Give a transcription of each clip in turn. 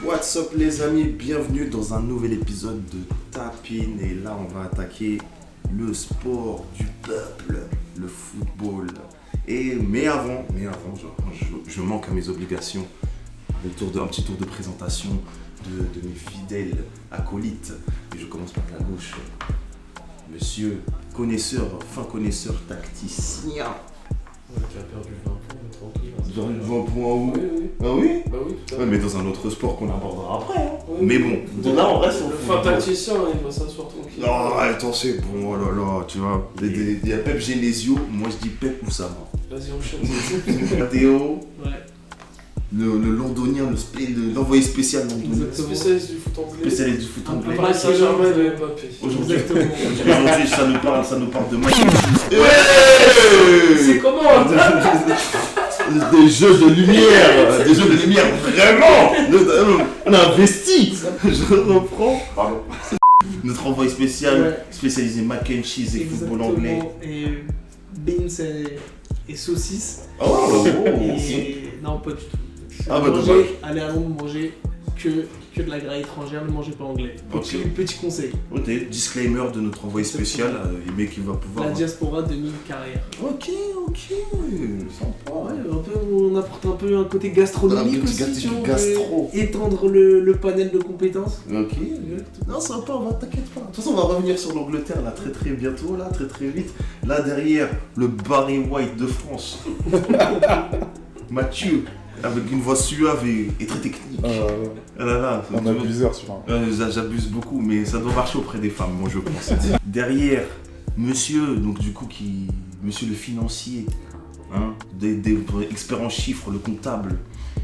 What's up les amis, bienvenue dans un nouvel épisode de Tapin. Et là on va attaquer le sport du peuple, le football. Mais avant, je manque à mes obligations. Un petit tour de présentation de mes fidèles acolytes. Et je commence par la gauche. Monsieur fin connaisseur tacticien. Tu as perdu 20 points, mais tranquille. 20 points où? Oui. Ah oui? Bah oui, tout à Ouais, fait. mais dans un autre sport qu'on abordera après. Hein. Oui. Mais bon, de là on reste sur Le le fin football. tacticien, il va s'asseoir tranquille. Non, attends, c'est bon, oh là là, tu vois. Il y a Pep Genesio, moi je dis Pep Oussama. Vas-y, enchaîne. Matteo, Ouais, le londonien, l'envoyé spécial londonien. exactement. Spécialiste du foot anglais. Spécialiste du foot anglais. Paris Saint-Germain et de Mbappé. Aujourd'hui, Exactement. ça nous parle de match. C'est comment hein Des jeux de lumière, vraiment. On a investi. Je reprends. Pardon. Notre envoyé spécial, Ouais. spécialisé mac and cheese et football anglais. Et beans et saucisses. Oh, Et... Non, pas du tout. Ah bah, Manger, dommage. allez à Londres manger que de la graille étrangère, ne mangez pas anglais. Petit conseil. Ok, disclaimer de notre envoyé spécial, le mec qui va pouvoir. La diaspora de 1000 carrières. Ok, sympa. Ouais, on apporte un peu un côté gastronomique Un petit aussi, si on veut gastro. étendre le panel de compétences. Ok, non, sympa, t'inquiète pas. De toute façon, on va revenir sur l'Angleterre là très bientôt, là, très vite. Là derrière, le Barry White de France. Mathieu, avec une voix suave et très technique. Ah là là, On a plusieurs sur un. j'abuse beaucoup, mais ça doit marcher auprès des femmes, moi je pense. Derrière, monsieur, donc du coup, monsieur le financier, hein, des experts en chiffres, le comptable,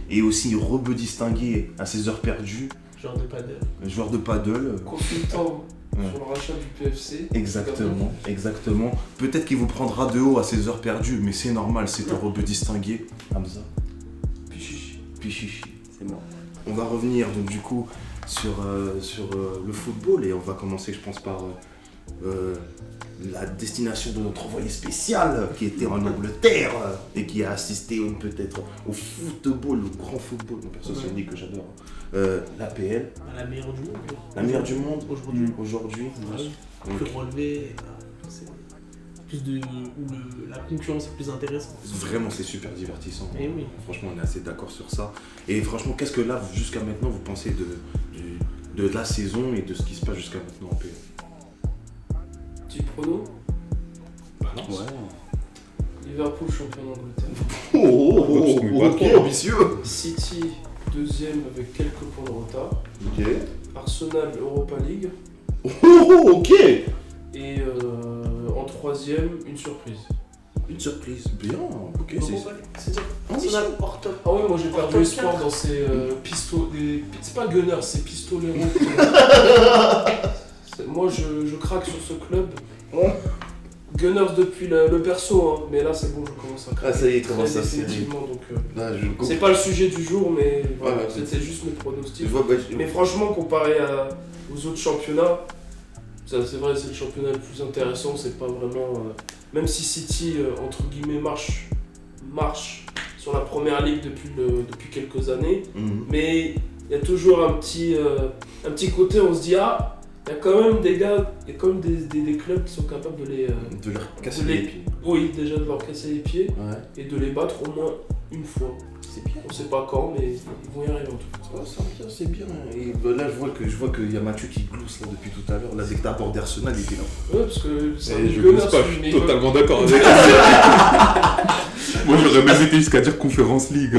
et aussi rebeu distingué à ses heures perdues, Genre de paddle. joueur de paddle. Consultant Ouais. sur le rachat du PFC. Exactement. Peut-être qu'il vous prendra de haut à ses heures perdues, mais c'est normal, c'est un rebeu distingué. Hamza. Pichichi, c'est mort. On va revenir donc du coup sur le football et on va commencer je pense par la destination de notre envoyé spécial qui était en Angleterre et qui a assisté peut-être au football, au grand football, mon perso c'est une ligue que j'adore. L'APL, La meilleure du monde. la meilleure du monde Aujourd'hui. aujourd'hui. Plus relevé, c'est plus de où la concurrence est plus intéressante. Vraiment c'est super divertissant. Et oui. Franchement on est assez d'accord sur ça. Et franchement qu'est-ce que là jusqu'à maintenant vous pensez de la saison et de ce qui se passe jusqu'à maintenant en PL? Petit prono. Balance. Liverpool champion d'Angleterre. Ok, ambitieux. City deuxième avec quelques points de retard. Ok. Arsenal Europa League. Ok. Et en troisième, une surprise. Une surprise, bien. Ok, C'est-à-dire ambitieux. Arsenal hors top. Ah ouais, moi j'ai perdu Top espoir 4. dans ces pistolets. C'est pas Gunners, c'est pistoleros. Moi je craque sur ce club. Gunners depuis le perso, hein, mais là c'est bon, je commence à craquer. Ah, ça y est, il commence Très à serrer. définitivement, donc, Là, je comprends. c'est pas le sujet du jour, mais voilà, Ouais, c'était juste mes pronostics. Je vois, bah, Mais franchement, comparé aux autres championnats, ça, c'est vrai, c'est le championnat le plus intéressant. C'est pas vraiment. Même si City, entre guillemets, marche sur la première ligue depuis quelques années, Mhm. mais il y a toujours un petit côté, on se dit, ah, il y a quand même des gars, il y a quand même des clubs qui sont capables de les. De leur casser de les les- pieds. Oui, déjà de leur casser les pieds Ouais. et de les battre au moins une fois. C'est bien. On sait pas quand, mais ils vont y arriver en tout cas. C'est bien. Et bah, là, je vois qu'il y a Mathieu qui glousse là depuis tout à l'heure. Là, dès que t'as abordé Arsenal, il était là. Ouais, parce que c'est un Je dégueulasse, glisse pas, je mais suis totalement d'accord avec Moi j'aurais même été jusqu'à dire Conférence League.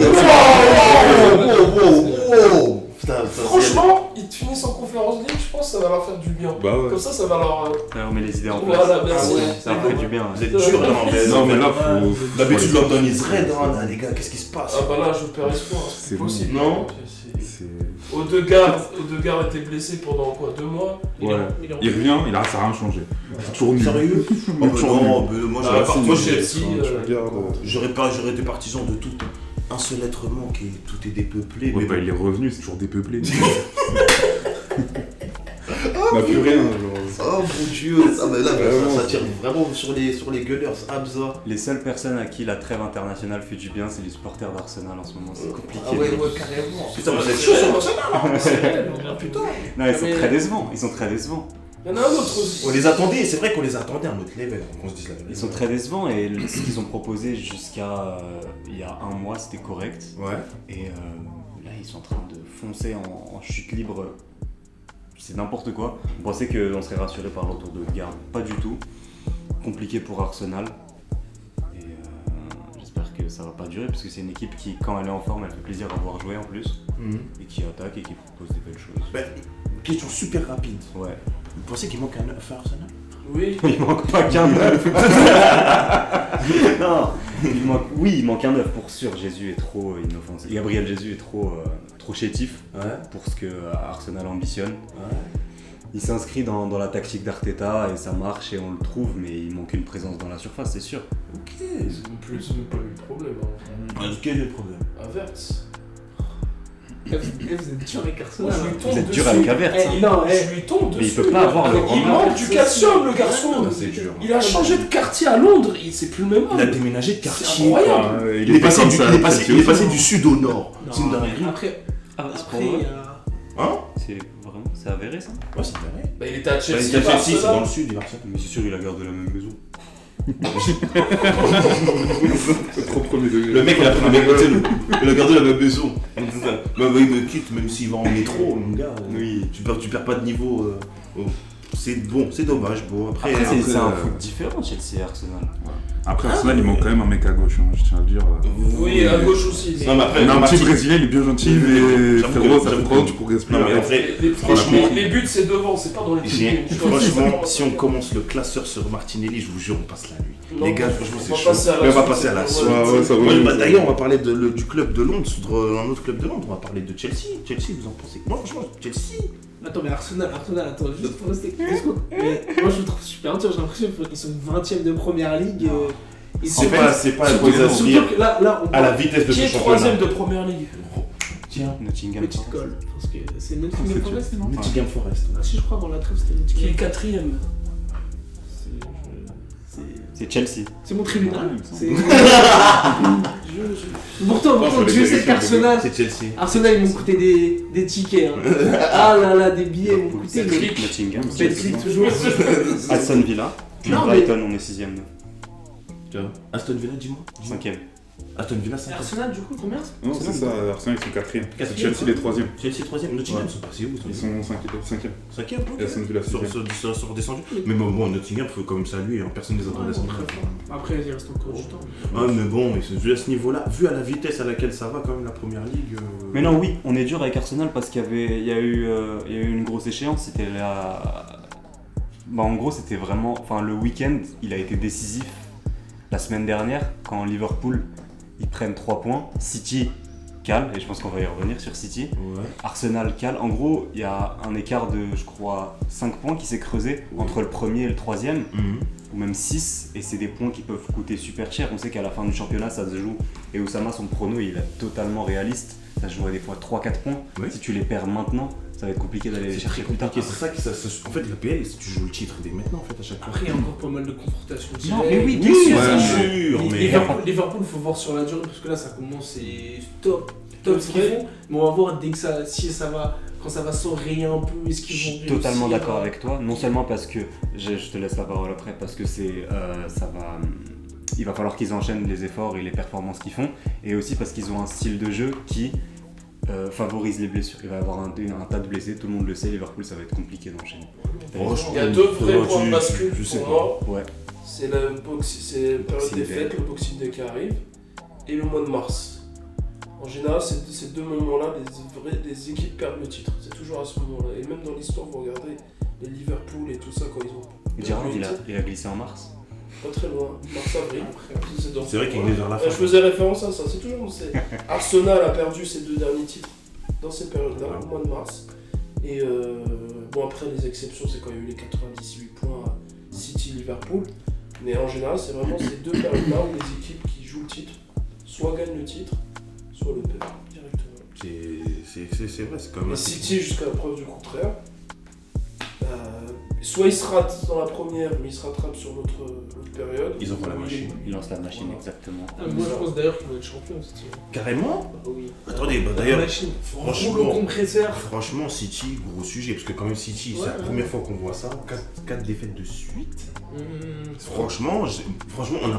Wow. Putain, franchement, ils te finissent en conférence ligue, je pense que ça va leur faire du bien. Bah ouais. Comme ça va leur. Ouais, on met les idées en place. Voilà, merci. Ça leur fait du bien. vous êtes dur, Non mais là faut. D'habitude, London is red, hein, les gars, qu'est-ce qui se passe? Ah bah là, je perds espoir, c'est C'est plus possible. bon. Non C'est- Odegaard était blessé pendant quoi, 2 mois. Ouais. Il revient, ça n'a rien changé. C'est toujours nul. Sérieux? Oh, bah Toujours non, nul. mais moi Ah, par contre, j'aurais Chelsea, Tu regardes. j'aurais été partisan de tout. Un seul être manque et tout est dépeuplé. Ouais, mais bah il est revenu, c'est toujours dépeuplé. Oh On n'a plus rien. Genre. Oh mon dieu, ça, mais là, Vraiment. ça tire vraiment sur les Gunners, Hamza. Les seules personnes à qui la trêve internationale fait du bien, c'est les supporters d'Arsenal en ce moment. C'est compliqué. Ah ouais, carrément. Putain, vous êtes chaud sur Arsenal. Putain. Non, ils sont Mais- très décevants. Ils sont très décevants. Il y en a un autre aussi. On les attendait, c'est vrai qu'on les attendait à notre level, qu'on se dise la vérité. Ils sont très décevants et ce qu'ils ont proposé jusqu'à il y a un mois, c'était correct. Ouais. Et là, ils sont en train de foncer en chute libre. C'est n'importe quoi. On pensait qu'on serait rassuré par le retour de Garde. Pas du tout. Compliqué pour Arsenal. Et j'espère que ça va pas durer parce que c'est une équipe qui, quand elle est en forme, elle fait plaisir à voir jouer en plus. Et qui attaque et qui propose des belles choses. Ben, question super rapide. Ouais. Vous pensez qu'il manque un œuf à Arsenal? Oui. Il manque pas qu'un œuf. Non, il manque un œuf pour sûr. Jésus est trop inoffensif. Gabriel Jésus est trop chétif Ouais. pour ce que Arsenal ambitionne. Ouais. Il s'inscrit dans la tactique d'Arteta et ça marche et on le trouve, mais il manque une présence dans la surface, c'est sûr. Ok. C'est même pas eu de problème. Quel est le problème? Avertz. Vous êtes dur avec Arsenal. Moi, je lui tombe Vous êtes dur dessus. avec Havertz. hein. Non, Je lui tombe Mais dessus. il peut pas avoir le Il rendement. manque du calcium, le garçon. C'est dur. Il a changé de quartier à Londres. C'est plus le même Il a homme. déménagé de C'est quartier. incroyable. Il est passé, comme du, ça, il est passé, c'est il est aussi, passé hein. du sud au nord. Non, C'est une mais dinguerie. après, Ah, c'est après, pas vrai. il y a- Hein? C'est avéré ça? Ouais, c'est vrai. Bah, il était à Il Chelsea. était à pas à Chelsea, c'est Arsenal. dans le sud, il va Arsenal. Mais c'est sûr, il a gardé la même maison. C'est trop premier degré. Le mec, il a pris il a gardé la même maison. Il me quitte, même s'il va en métro, mon gars. Oui. Tu perds pas de niveau. C'est bon, c'est dommage. Bon, après, Après, c'est un euh, foot différent, Chelsea et Arsenal. Après, Arsenal, il manque quand même un mec à gauche, hein, je tiens à le dire. Oui, à gauche aussi. Non, mais après, On a un petit Martin- Brésilien, il est bien gentil, mais J'avoue frérot, que- ça fait j'avoue 3 ans que- que tu cours respirer. Non, mais après, Franchement, les buts, c'est devant, c'est pas dans les tribunes. franchement, si on commence le classeur sur Martinelli, je vous jure, on passe la nuit. Non, Les gars, franchement, on c'est va chaud. passer à la Mais on va suite, passer à la c'est suite. pas- Ouais, ça va. Ouais, bah, d'ailleurs, on va parler du club de Londres, un autre club de Londres. On va parler de Chelsea. Chelsea, vous en pensez? Moi, franchement, Chelsea. Attends, mais Arsenal, attends, juste pour rester. Mais moi, je le trouve super dur. J'ai l'impression qu'ils sont 20ème de première ligue. Ils sont C'est pas surtout- quoi surtout dire que là, on à la vitesse de Qui ce est championnat. troisième de première ligue? Tiens, Nottingham petite Forest. colle. Parce que c'est Nottingham C'est Forest, non? Nottingham Forest. Ah, si, je crois, avant la trêve, c'était Qui est Nottingham. quatrième? C'est Chelsea. C'est mon tribunal. Ouais, il me C'est- Pourtant, faut les Dieu sait vérifier, qu'Arsenal. C'est Chelsea. Arsenal, ils m'ont coûté des tickets. Hein. Ah là là, des billets m'ont coûté. mais- Nottingham. Betclic toujours. Aston Villa. Puis Non, mais- Brighton, on est 6ème. Aston Villa, dis-moi. 5ème. Aston Villa, 5. Arsenal, du coup, combien? Non, c'est ça, Arsenal, ils sont 4ème. Quatrième, Chelsea, les 3ème. Chelsea 3ème. Nottingham, Ouais. sont passés où? Ils sont 5ème. 5ème. Et Aston Villa, 6ème. Sont redescendus. Mais bon, Nottingham, faut quand même saluer. Personne ne les attendait à son Ouais, Après, il reste encore du temps. Ah, mais bon, vu à ce niveau-là, vu à la vitesse à laquelle ça va, quand même, la première ligue. Mais non, oui, on est dur avec Arsenal parce qu'il y a eu une grosse échéance. C'était la. Bah, en gros, c'était vraiment. Enfin, le week-end, il a été décisif la semaine dernière quand Liverpool ils prennent 3 points. City cale, et je pense qu'on va y revenir sur City. Ouais. Arsenal cale. En gros, il y a un écart de, je crois, 5 points qui s'est creusé entre le premier et le troisième, ou même 6, et c'est des points qui peuvent coûter super cher. On sait qu'à la fin du championnat, ça se joue. Et Oussama, son prono, il est totalement réaliste. Ça se joue à des fois 3-4 points. Oui. Si tu les perds maintenant, ça va être compliqué d'aller les C'est chercher très plus tard. compliqué, c'est ça qui. En fait, la PL, tu joues le titre dès maintenant, en fait, à chaque fois. Après, il y a encore pas mal de confrontations. Non, mais oui, bien oui, sûr. bien ça, sûr, mais. Liverpool, faut voir sur la durée parce que là, ça commence, c'est top ce qu'ils Ouais. font. Mais on va voir dès que ça, si ça va, quand ça va s'enrayer un peu, est-ce Je qu'ils vont suis totalement réussir d'accord à- avec toi, non seulement parce que, je te laisse la parole après, parce que il va falloir qu'ils enchaînent les efforts et les performances qu'ils font, et aussi parce qu'ils ont un style de jeu qui favorise les blessures. Il va y avoir un tas de blessés, tout le monde le sait, Liverpool ça va être compliqué d'enchaîner. Il y a deux vrais points de bascule je sais pour moi. Ouais. C'est la période Boxing des Day. fêtes, le Boxing Day qui arrive, et le mois de mars. En général, ces deux moments-là, les équipes perdent le titre. C'est toujours à ce moment-là. Et même dans l'histoire, vous regardez les Liverpool et tout ça, quand ils ont Gérard, perdu le il titre, a glissé en mars. pas très loin, mars-avril. C'est vrai qu'il est vers la fin. Je faisais référence à ça, c'est toujours. Arsenal a perdu ses 2 derniers titres dans ces périodes-là, au mois de mars. Et bon, après, les exceptions, c'est quand il y a eu les 98 points à City-Liverpool. Mais en général, c'est vraiment ces 2 périodes-là où les équipes qui jouent le titre soit gagnent le titre, soit le perdent directement. C'est vrai, c'est quand même. Et City, jusqu'à la preuve du contraire, soit il se rate dans la première, mais il se rattrape sur l'autre période. Ils envoient la Ou il machine. est- Il lance la machine, Voilà. exactement. Moi, je pense d'ailleurs qu'il va être champion, City. Carrément. Bah oui. Attendez, bah La d'ailleurs, machine. franchement- Rouleau compresseur. franchement, City, gros sujet, parce que quand même City, c'est Ouais, la ouais. première fois qu'on voit ça, 4 défaites de suite. Mmh. Franchement,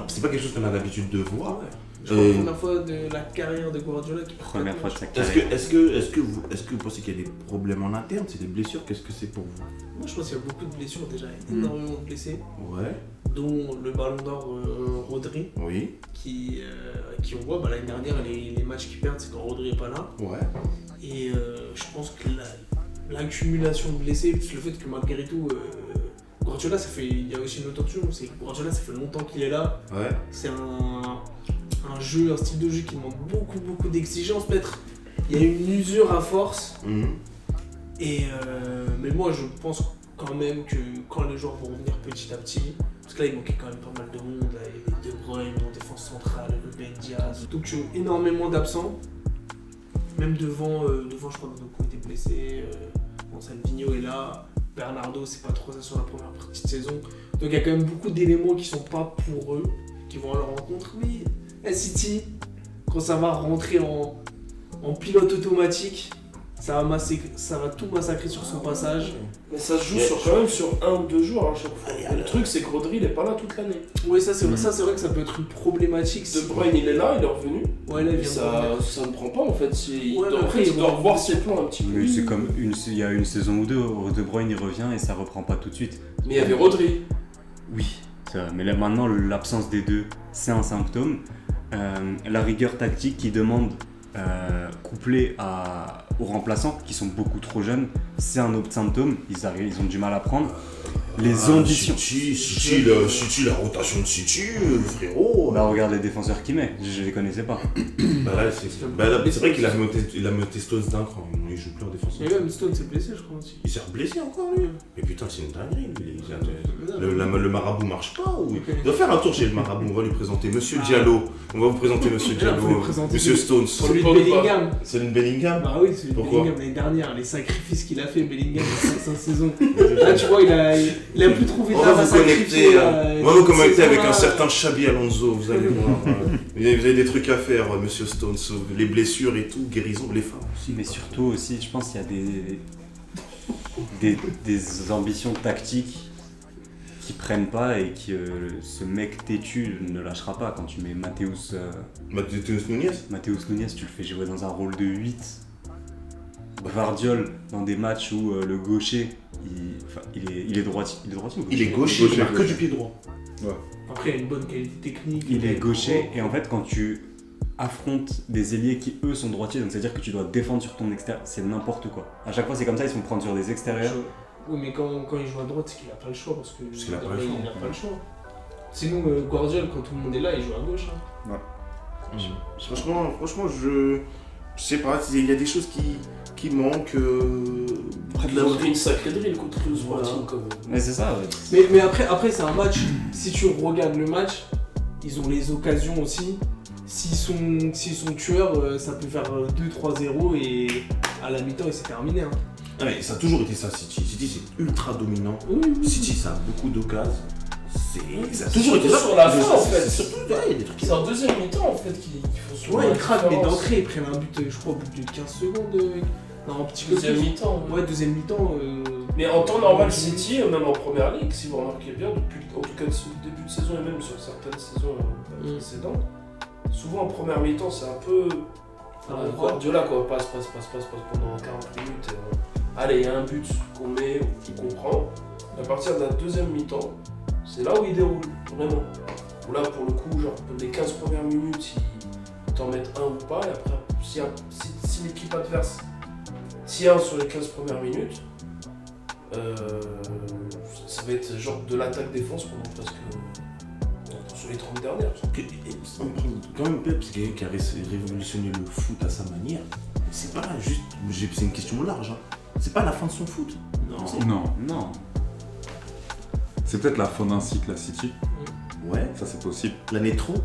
c'est pas quelque chose qu'on a l'habitude de voir. Ouais. Je crois que Euh, la première fois de la carrière de Guardiola qui perd Première quatre fois de matchs. sa Est-ce carrière. que vous pensez qu'il y a des problèmes en interne, c'est des blessures, qu'est-ce que c'est pour vous? Moi, je pense qu'il y a beaucoup de blessures déjà, Mm. énormément de blessés, Ouais, dont le ballon d'or Rodri, oui, qui on voit l'année dernière, les matchs qu'ils perdent, c'est quand Rodri est pas là. ouais. Et je pense que l'accumulation de blessés, plus le fait que malgré tout, Guardiola, il y a aussi une autre option, c'est que Guardiola, ça fait longtemps qu'il est là. Ouais. C'est un jeu, un style de jeu qui demande beaucoup d'exigences. Peut-être il y a une usure à force. Mhm. Mais moi, je pense quand même que quand les joueurs vont revenir petit à petit, parce que là, il manquait quand même pas mal de monde. Là, il y avait De Bruyne en défense centrale, Ruben Diaz. Donc, énormément d'absents. Même devant, je crois que Doku était blessé. Salvino est là. Bernardo, c'est pas trop ça sur la première partie de saison. Donc, il y a quand même beaucoup d'éléments qui sont pas pour eux, qui vont à leur rencontre. Mais City, quand ça va rentrer en pilote automatique, ça va tout massacrer sur son passage. Mais ça se joue Mais- quand même sur 1 ou 2 jours à chaque fois. Et le truc, c'est que Rodri, il est pas là toute l'année. Oui, ça c'est vrai que ça peut être une problématique. De Bruyne, il est là, il est revenu. Ouais, là, il Mais vient de ça, revenir. ça ne prend pas en fait. Ouais, mais après, il ils doit vont- revoir ses plans un petit peu. Mais c'est comme il y a une saison ou deux, De Bruyne il revient et ça reprend pas tout de suite. Mais il y avait Rodri. Oui, c'est vrai. Mais là, maintenant, l'absence des deux, c'est un symptôme. La rigueur tactique qui demande, couplée aux remplaçants, qui sont beaucoup trop jeunes, c'est un autre symptôme. Ils ont du mal à prendre. Les ambitions. City, la rotation de City, frérot. Bah, regarde les défenseurs qu'il met, je les connaissais pas. C'est vrai qu'il a monté Stones d'un cran, il joue plus en défense. Mais même Stone s'est blessé, je crois aussi. Il s'est blessé encore lui. Mais putain, c'est une dinguerie. Le marabout marche pas ou... Il doit faire un tour chez le marabout, on va lui présenter Monsieur Diallo. On va vous présenter Monsieur Là, faut lui Diallo, présenter Monsieur Stones. Celui de Pogba. Bellingham. C'est une Bellingham. Bah oui, celui de Pourquoi Bellingham l'année dernière, les sacrifices qu'il a fait, Bellingham, cette saison. Là, tu vois, il a plus trouvé On va d'armes à vous connecter, sacrifier. on va vous connecter avec un saison-là. certain Xabi Alonso, vous allez voir. Vous avez des trucs à faire, Monsieur Stones, les blessures et tout, guérison, les femmes aussi. Mais surtout aussi, je pense qu'il y a des ambitions tactiques qui prennent pas et que ce mec têtu ne lâchera pas. Quand tu mets Mateus Nunes, tu le fais jouer dans un rôle de 8. Vardiol, dans des matchs où le gaucher, il est droitier. Il est droitier ou Il est gaucher, il marque que du pied droit. Après, il a une bonne qualité technique. Il est gaucher et en fait quand tu affrontes des ailiers qui eux sont droitiers, donc c'est-à-dire que tu dois défendre sur ton extérieur, c'est n'importe quoi. À chaque fois c'est comme ça, ils se font prendre sur des extérieurs. Oui, mais quand il joue à droite, c'est qu'il a pas le choix. Parce qu'il a pas le choix. Il a pas le choix. Sinon, Guardiola, quand tout le monde est là, il joue à gauche. Hein. Franchement, je sais pas, il y a des choses qui manquent. Il a pris une sacrée drill contre le Sporting quand même. Mais c'est ça, ouais. Mais après c'est un match. Si tu regardes le match, ils ont les occasions aussi. S'ils sont tueurs, ça peut faire 2-3-0 et à la mi-temps, et c'est terminé. Hein. Ah, mais ça a toujours été ça, City. City, c'est ultra dominant. Oui. City, ça a beaucoup d'occasions. Ça a C'est toujours été ça. sur la fin, en fait. Surtout, il y a des trucs qui C'est en deuxième mi-temps en fait qu'il faut souvent. Ouais, la ils craquent, mais différence. d'entrée, ils prennent un but, je crois, au bout de 15 secondes. Non, un petit peu Deuxième plus. mi-temps. Ouais, deuxième mi-temps. Mais en temps normal, City, même en première ligue, si vous remarquez bien, depuis en tout cas le début de saison et même sur certaines saisons précédentes, souvent en première mi-temps, c'est un peu Guardiola quoi, passe pendant 40 minutes. Allez, il y a un but qu'on met ou qu'on prend. À partir de la deuxième mi-temps, c'est là où il déroule, vraiment. Où là, pour le coup, genre, les 15 premières minutes, ils t'en mettent un ou pas, et après, si l'équipe adverse tient sur les 15 premières minutes, ça va être genre de l'attaque-défense pendant presque sur les 30 dernières. Quand même, Pep, c'est quelqu'un qui a révolutionné le foot à sa manière. C'est pas juste. C'est une question large. Hein. C'est pas la fin de son foot. Non. Non. C'est peut-être la fin d'un cycle à City. Ouais. Ça, c'est possible. L'année trop.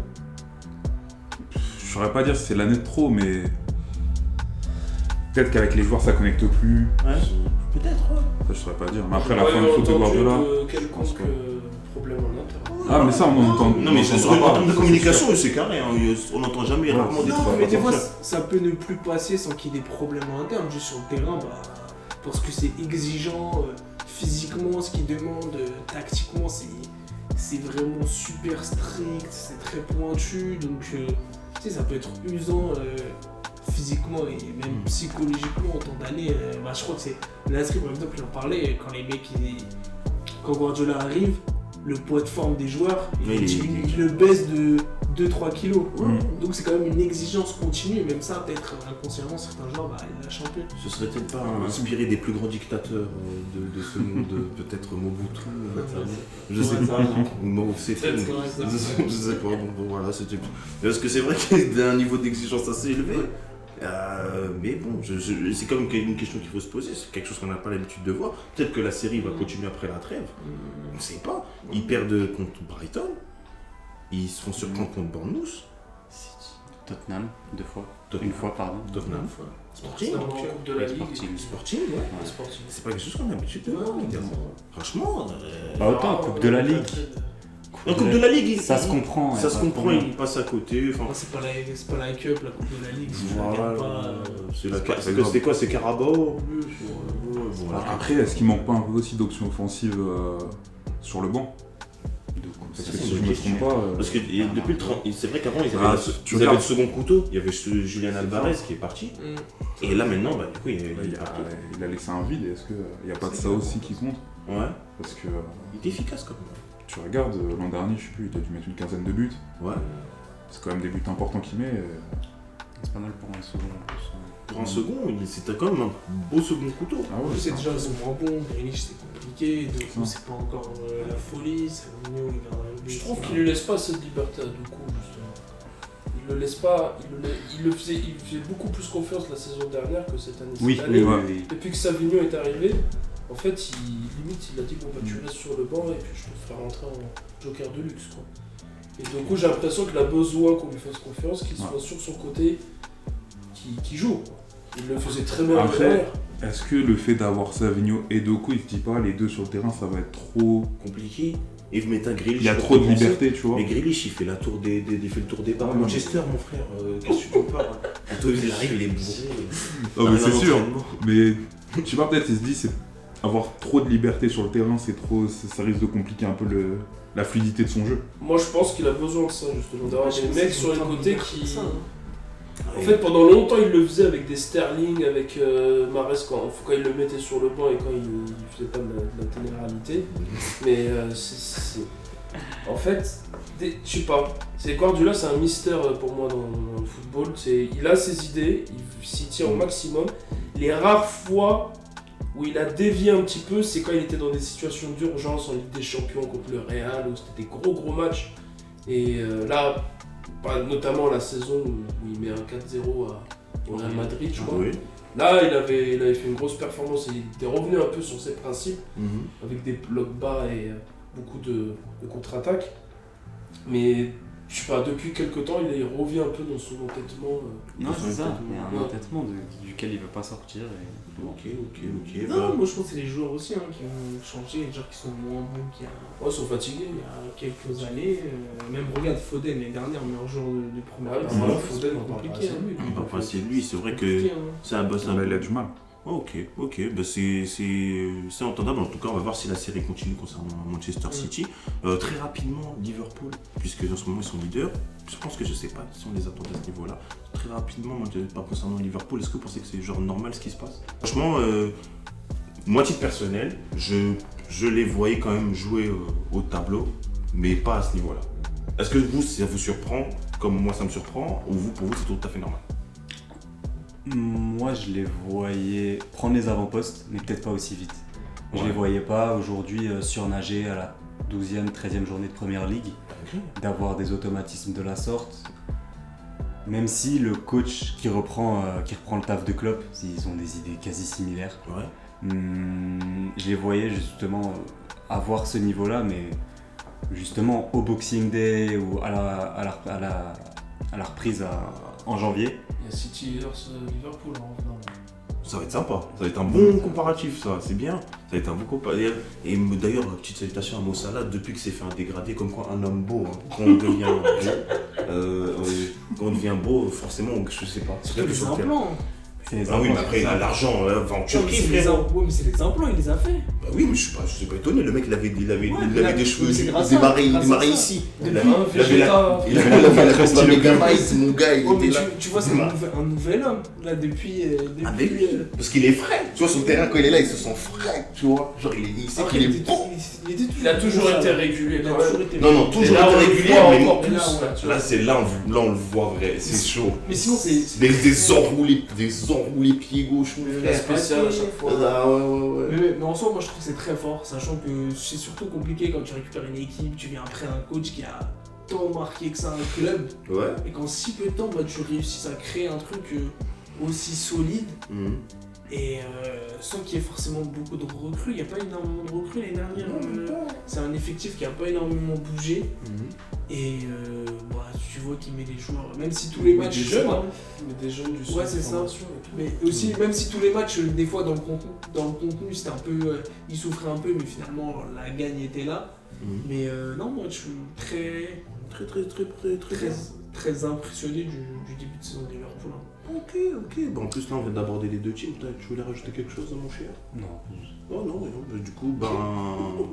Je saurais pas dire si c'est l'année de trop, mais Peut-être qu'avec les joueurs ça connecte plus. Ouais. Peut-être, ouais. Ça je saurais pas dire. Mais après la J'ai fin pas de faute de entendu Guardiola. de je pense quelconque pas. problème en interne. Ah mais ça on entend. Non, mais on entendra en termes de ça, communication, c'est carré. Hein. On n'entend jamais Ouais. rarement des Non, trucs. mais des comme fois, ça. ça peut ne plus passer sans qu'il y ait des problèmes en interne. Juste sur le terrain, parce que c'est exigeant physiquement, ce qu'il demande, tactiquement, c'est vraiment super strict, c'est très pointu. Donc, tu sais, ça peut être usant physiquement et même psychologiquement en temps d'année. Je crois que c'est Nasri, par exemple, il en parlait quand les mecs, quand Guardiola arrive, le poids de forme des joueurs, il le baisse de 2-3 kilos. Donc c'est quand même une exigence continue, et même ça, peut-être inconsciemment, certains joueurs, ils lâchent un peu. Ce serait-il pas inspiré des plus grands dictateurs de ce monde, peut-être Mobutu, je sais pas, ou Mao Tse-tung, je sais pas, bon voilà, c'était... Parce que c'est vrai qu'il y a un niveau d'exigence assez élevé, mais bon, c'est quand même une question qu'il faut se poser, c'est quelque chose qu'on n'a pas l'habitude de voir. Peut-être que la série va continuer après la trêve, on sait pas. Ils perdent contre Brighton, ils se font surprendre contre Bournemouth. Tottenham, 2 fois. Tottenham. Une fois, pardon. Tottenham. Sporting, en Coupe de la Ligue. Sporting, ouais. Les Sporting. C'est pas quelque chose qu'on a l'habitude de voir, évidemment. Franchement. Pas autant, Coupe de la Ligue. En Coupe de la Ligue, ça se comprend. Ça se comprend, il passe à côté. Enfin, C'est pas la Cup, la Coupe de la Ligue. Si tu la voilà, gagnes pas, c'est quoi, c'est Carabao. Voilà. Après est-ce qu'il manque pas un peu aussi d'options offensives sur le banc? Parce que c'est si une je me question. trompe pas. Parce que depuis le 30, c'est vrai qu'avant ils Ah, avaient, tu ils avaient regardes. le second couteau, il y avait Julian Alvarez qui est parti, et là maintenant, du coup il est parti. Il a laissé un vide, est-ce qu'il n'y a pas de ça aussi qui compte? Ouais, Parce que il est efficace quand même. tu regardes, l'an dernier, je sais plus, il a dû mettre une quinzaine de buts. Ouais. C'est quand même des buts importants qu'il met. C'est pas mal pour un second en plus. Pour un second, c'était quand même un beau second couteau. Ah ouais, c'est déjà, ils sont moins bons. Grealish, c'est compliqué. Donc, c'est pas encore la folie. Savinho, il gardera le but. Je trouve qu'il lui laisse pas cette liberté à Doku, justement. Il le laisse pas. Il faisait beaucoup plus confiance la saison dernière que cette année. Oui, Cette année, oui. depuis que Savinho est arrivé, en fait, il a dit bon, tu restes sur le banc et puis je te ferai rentrer en joker de luxe, quoi. Et du coup, j'ai l'impression qu'il a besoin qu'on lui fasse confiance, qu'il soit sur son côté, qu'il joue. Il le faisait très bien Après, hier. est-ce que le fait d'avoir Savinho et Doku, il se dit pas les deux sur le terrain, ça va être trop. Compliqué. Et vous mettez un Grealish. Il y a trop de liberté, tu vois. Mais Grealish, il fait le tour des bars. Ouais, Manchester, mon frère, qu'est-ce que tu peux pas? Toi, il arrive, il est bourré. Non, mais c'est sûr. Entraînement. Mais je sais pas, peut-être il se dit, c'est avoir trop de liberté sur le terrain, c'est trop, ça risque de compliquer un peu la fluidité de son jeu. Moi, je pense qu'il a besoin de ça, justement, d'avoir Je des pense mecs que sur les c'est côtés pas qui. ça, En fait, pendant longtemps, il le faisait avec des Sterling, avec Mahrez quand il le mettait sur le banc et quand il faisait pas de la télé-réalité. Mais en fait, je sais pas. Guardiola, c'est un mystère pour moi dans le football. Il a ses idées, il s'y tient au maximum. Les rares fois où il a dévié un petit peu, c'est quand il était dans des situations d'urgence en Ligue des Champions contre le Real, où c'était des gros matchs. Et là, notamment la saison où il met un 4-0 au Real Madrid, je crois. Oui. Là, il avait fait une grosse performance et il était revenu un peu sur ses principes, avec des blocs bas et beaucoup de contre-attaques. Mais je sais pas, depuis quelques temps, il revient un peu dans son entêtement. Non, c'est ça, il y a un Ouais. entêtement duquel il veut pas sortir. Ok. Non, moi je pense que c'est les joueurs aussi qui ont changé, les joueurs qui sont moins bons qu'il y a. Ouais, ils sont fatigués. Il y a quelques années, même regarde Foden l'année dernière, meilleur joueur de première ligue. Voilà, C'est Foden, on parle pas compliqué. assez de lui. Enfin, c'est lui, c'est vrai que Compliqué, hein. c'est un boss. Là, il a du mal. Ok, bah c'est entendable. En tout cas, on va voir si la série continue concernant Manchester City. Très rapidement, Liverpool, puisque en ce moment ils sont leaders. Je pense que je sais pas si on les attend à ce niveau-là. Très rapidement, pas concernant Liverpool, est-ce que vous pensez que c'est genre normal ce qui se passe? Franchement, moi, à titre personnel, je les voyais quand même jouer au tableau, mais pas à ce niveau-là. Est-ce que vous, ça vous surprend, comme moi ça me surprend, ou pour vous c'est tout à fait normal? Moi, je les voyais prendre les avant-postes, mais peut-être pas aussi vite. Je Ouais. les voyais pas aujourd'hui surnager à la 12e, 13e journée de Première Ligue, d'avoir des automatismes de la sorte. Même si le coach qui reprend le taf de Klopp, ils ont des idées quasi similaires. Ouais. Je les voyais justement avoir ce niveau-là, mais justement au Boxing Day ou à la reprise en janvier. Il y a City vs Liverpool en revenant. Ça va être sympa, ça va être un bon comparatif, ça, c'est bien. Ça va être un bon comparatif. Et d'ailleurs, petite salutation à Mo Salah, depuis que c'est fait un dégradé, comme quoi un homme beau, hein, quand on devient quand on devient beau, forcément, je sais pas. C'est Surtout que les sur le terrain. implants. Ah oui, mais après, il a l'argent, va en Non, mais Turquie, c'est les frérot. ouais, mais c'est les implants, il les a fait. Bah oui, mais je suis pas étonné, le mec, il avait des cheveux, c'est il grâce à- démarrait grâce à ça. ici. Il avait Un la Vegeta. il avait la Megamite, mon gars, il Oh, mais était là. tu vois, c'est un nouvel homme, là, depuis. Ah, mais oui, parce qu'il est frais. Tu vois, sur le terrain, quand il est là, il se sent frais, tu vois. Genre, il sait qu'il est beau. Il a toujours été régulier Il a quand toujours même. été Non, non, Et toujours là, on été le régulier, voit mais encore mais plus. là, ouais, là, tu vois. là, on le voit vrai, c'est chaud. Mais sinon, c'est. Des enroulés pieds gauche, mon La frère. spéciale à chaque fois. Ah ouais. Mais en soi, moi je trouve que c'est très fort, sachant que c'est surtout compliqué quand tu récupères une équipe, tu viens après un coach qui a tant marqué que ça un club, Ouais. et qu'en si peu de temps, bah, tu réussisses à créer un truc aussi solide, Mhm. et sans qu'il y ait forcément beaucoup de recrues. Il n'y a pas énormément de recrues l'année dernière. C'est un effectif qui n'a pas énormément bougé, et bah, tu vois qu'il met les joueurs, même si tous les matchs. Des je sais jeunes, pas, hein. Mais des jeunes du Ouais, centre c'est de ça. formation et tout. Mais aussi, même si tous les matchs, des fois, dans le contenu c'était un peu. Ils souffraient un peu, mais finalement, la gagne était là. Mhm. Mais non, moi, je suis très, Très. très impressionné du début de saison de Liverpool. Hein. Ok. Bon, en plus, là, on vient d'aborder les deux teams. Tu voulais rajouter quelque chose, mon cher? Non. Oh non, mais non. Bah, du coup,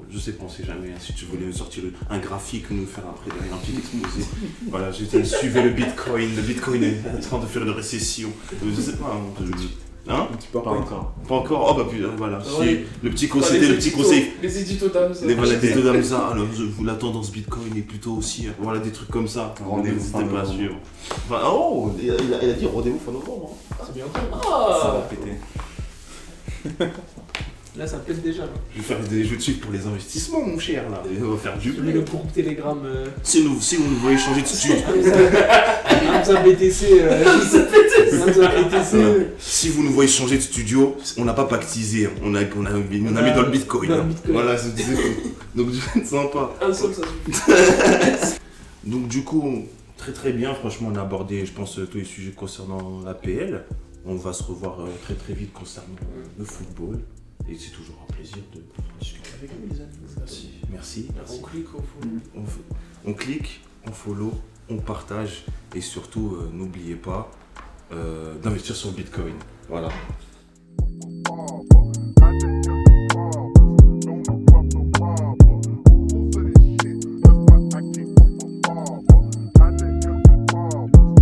je sais pas, on sait jamais. Hein, si tu voulais sortir un graphique, nous faire un petit exposé. Voilà, suivez le Bitcoin. Le Bitcoin est en train de faire une récession. Je sais pas. Hein? Un petit peu Pas encore. Pas encore? Oh bah putain, voilà. Ah Si, ouais. le petit Enfin, conseil, les le petit éditos- conseil. Les éditos d'Amza. Voilà, des deux d'Amza. Alors, la tendance Bitcoin est plutôt aussi. Voilà, des trucs comme ça. Rendez-vous N'hésitez fin pas à novembre. suivre. Enfin, oh, il a dit rendez-vous fin novembre. Hein. C'est bientôt. Ça va Ah péter. Là, ça pète déjà. Là. Je vais faire des jeux de chiffres pour les investissements, mon cher, là. Et on va faire du J'ai mis blé. le groupe Telegram. Si vous nous voyez changer de studio, Hamza BTC. Hamza BTC. si vous nous voyez changer de studio, on n'a pas pactisé, on a mis dans le Bitcoin. Dans le hein. Bitcoin. Voilà, c'est tout. Donc, c'est sympa. Un seul, ça suffit. Donc, du coup, très bien, franchement, on a abordé, je pense, tous les sujets concernant l'APL. On va se revoir très vite concernant le football. Et c'est toujours un plaisir de discuter avec vous, les amis. Merci. On clique au fond. On clique, on follow, on partage et surtout, n'oubliez pas d'investir sur le Bitcoin. Voilà.